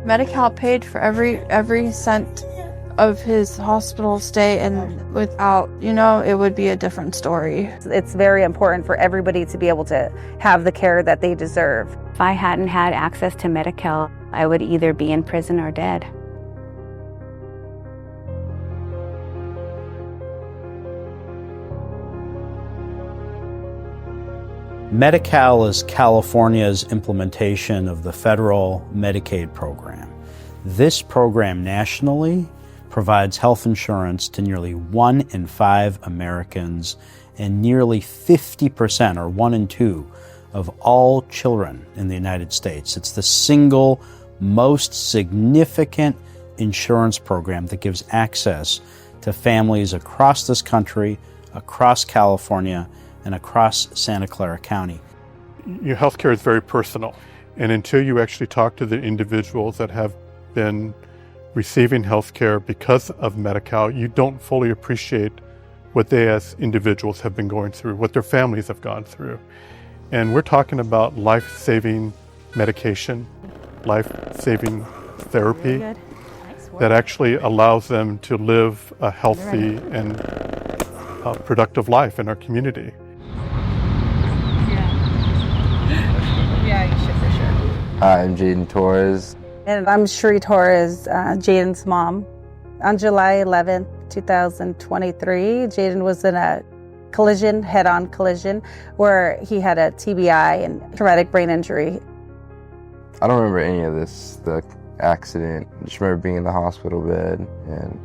Medi-Cal paid for every cent of his hospital stay, and without, it would be a different story. It's very important for everybody to be able to have the care that they deserve. If I hadn't had access to Medi-Cal, I would either be in prison or dead. Medi-Cal is California's implementation of the federal Medicaid program. This program nationally provides health insurance to nearly 1 in 5 Americans and nearly 50%, or 1 in 2, of all children in the United States. It's the single most significant insurance program that gives access to families across this country, across California, and across Santa Clara County. Your healthcare is very personal, and until you actually talk to the individuals that have been receiving healthcare because of Medi-Cal, you don't fully appreciate what they as individuals have been going through, what their families have gone through. And we're talking about life-saving medication, life-saving therapy that actually allows them to live a healthy and productive life in our community. Yeah, you should for sure. Hi, I'm Jaden Torres. And I'm Sherrie Torres, Jaden's mom. On July 11th, 2023, Jaden was in a head-on collision, where he had a TBI and traumatic brain injury. I don't remember any of this, the accident. I just remember being in the hospital bed, and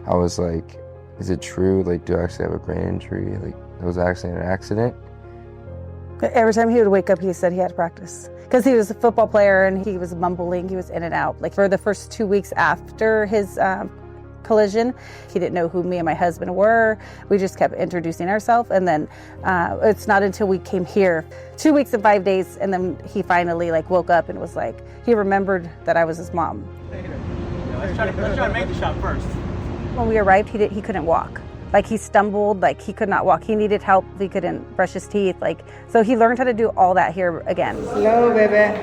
I was like, is it true? Like, do I actually have a brain injury? Like, was it actually an accident? Every time he would wake up, he said he had to practice. Because he was a football player and he was mumbling, he was in and out. Like, for the first 2 weeks after his collision, he didn't know who me and my husband were. We just kept introducing ourselves, and then it's not until we came here 2 weeks and 5 days, and then he finally woke up and was like, he remembered that I was his mom. Let's try to make the shot first. When we arrived, he couldn't walk. Like, he stumbled, like he could not walk. He needed help. He couldn't brush his teeth. So he learned how to do all that here again. Hello, baby.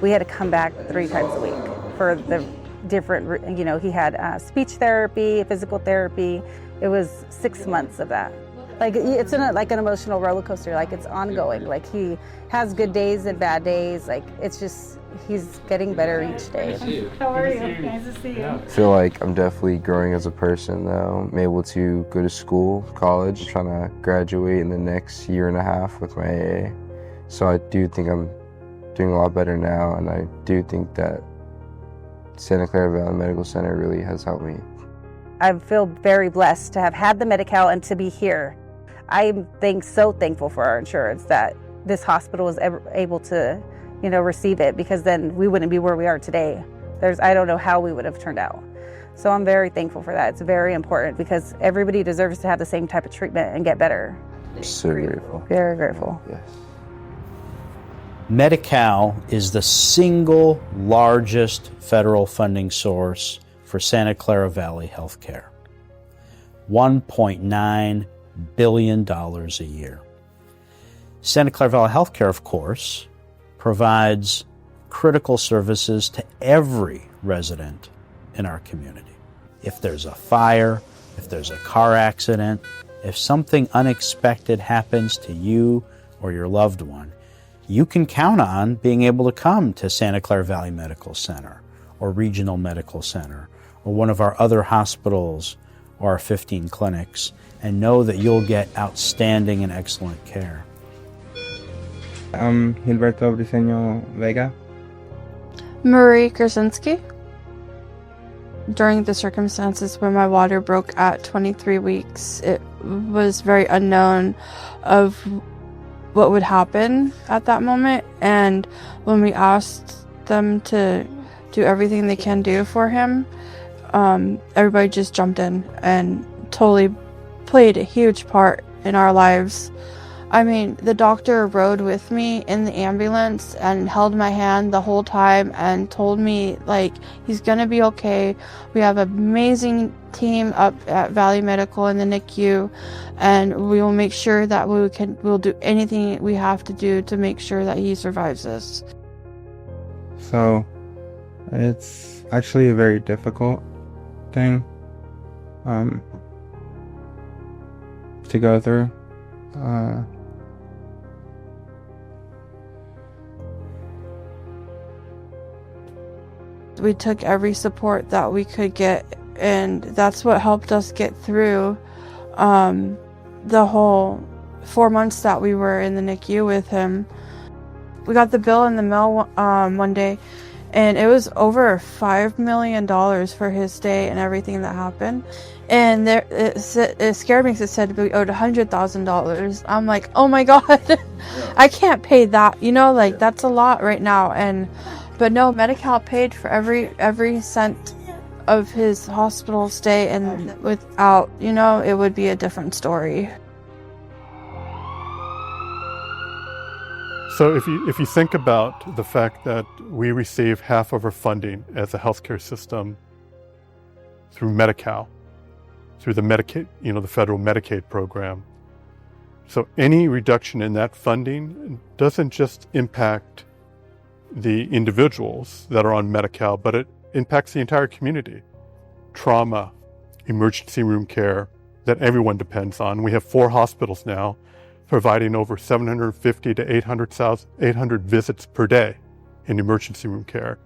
We had to come back 3 times a week for the different, he had speech therapy, physical therapy. It was 6 months of that. It's an emotional roller coaster. It's ongoing. He has good days and bad days. It's just, he's getting better each day. How are you? Nice to see you. I feel like I'm definitely growing as a person, though. I'm able to go to school, college, trying to graduate in the next year and a half with my AA. So I do think I'm doing a lot better now, and I do think that Santa Clara Valley Medical Center really has helped me. I feel very blessed to have had the Medi-Cal and to be here. I'm so thankful for our insurance that this hospital was able to, receive it, because then we wouldn't be where we are today. I don't know how we would have turned out. So I'm very thankful for that. It's very important, because everybody deserves to have the same type of treatment and get better. I'm so grateful. Very grateful. Yes. Medi-Cal is the single largest federal funding source for Santa Clara Valley healthcare. $1.9 billion a year. Santa Clara Valley Healthcare, of course, provides critical services to every resident in our community. If there's a fire, if there's a car accident, if something unexpected happens to you or your loved one, you can count on being able to come to Santa Clara Valley Medical Center or Regional Medical Center or one of our other hospitals or our 15 clinics, and know that you'll get outstanding and excellent care. I'm Gilberto Vega. Marie Krasinski. During the circumstances when my water broke at 23 weeks, it was very unknown of what would happen at that moment. And when we asked them to do everything they can do for him, everybody just jumped in and totally played a huge part in our lives. I mean, the doctor rode with me in the ambulance and held my hand the whole time and told me, he's gonna be okay. We have an amazing team up at Valley Medical in the NICU, and we will make sure that we'll do anything we have to do to make sure that he survives this. So it's actually a very difficult thing to go through. We took every support that we could get, and that's what helped us get through the whole 4 months that we were in the NICU with him. We got the bill in the mail one day, and it was over $5 million for his stay and everything that happened. And it scared me because it said we owed $100,000. I'm like, oh my God, I can't pay that. You know, like that's a lot right now. But no, Medi-Cal paid for every cent of his hospital stay, and without, you know, it would be a different story. So if you think about the fact that we receive half of our funding as a healthcare system through Medi-Cal, through the Medicaid, you know, the federal Medicaid program. So any reduction in that funding doesn't just impact the individuals that are on Medi-Cal, but it impacts the entire community. Trauma, emergency room care that everyone depends on. We have 4 hospitals now providing over 750 to 800 visits per day in emergency room care.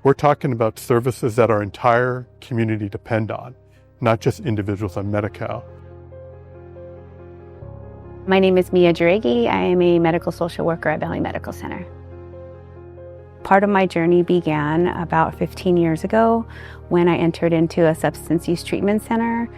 We're talking about services that our entire community depend on, not just individuals on Medi-Cal. My name is Mia Jaregi. I am a medical social worker at Valley Medical Center. Part of my journey began about 15 years ago when I entered into a substance use treatment center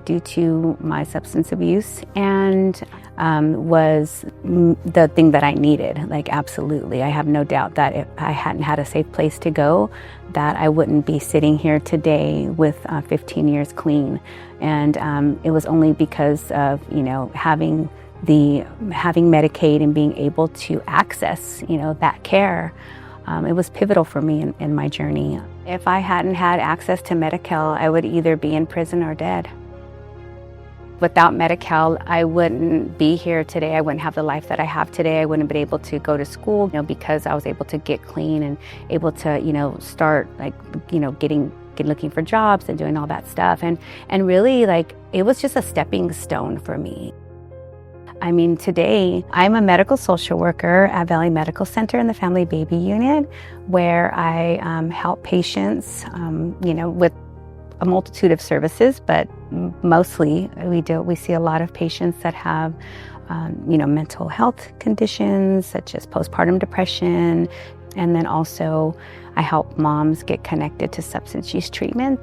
due to my substance abuse, and was the thing that I needed. Like, absolutely. I have no doubt that if I hadn't had a safe place to go, that I wouldn't be sitting here today with 15 years clean. And it was only because of, you know, having Medicaid and being able to access, you know, that care. It was pivotal for me in my journey. If I hadn't had access to Medi-Cal, I would either be in prison or dead. Without Medi-Cal, I wouldn't be here today. I wouldn't have the life that I have today. I wouldn't have been able to go to school, you know, because I was able to get clean and able to, you know, start like, you know, looking for jobs and doing all that stuff. And really, like, it was just a stepping stone for me. I mean, today, I'm a medical social worker at Valley Medical Center in the Family Baby Unit, where I help patients, you know, with a multitude of services, but mostly we see a lot of patients that have, you know, mental health conditions such as postpartum depression. And then also I help moms get connected to substance use treatment.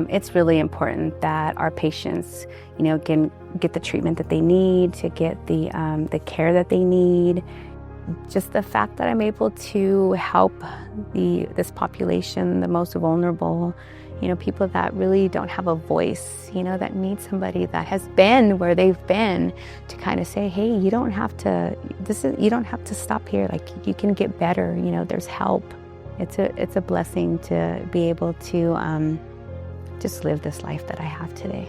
It's really important that our patients, you know, get the treatment that they need, to get the care that they need. Just the fact that I'm able to help this population, the most vulnerable, you know, people that really don't have a voice, you know, that need somebody that has been where they've been to kind of say, hey, you don't have to stop here. Like, you can get better. You know, there's help. It's a blessing to be able to just live this life that I have today.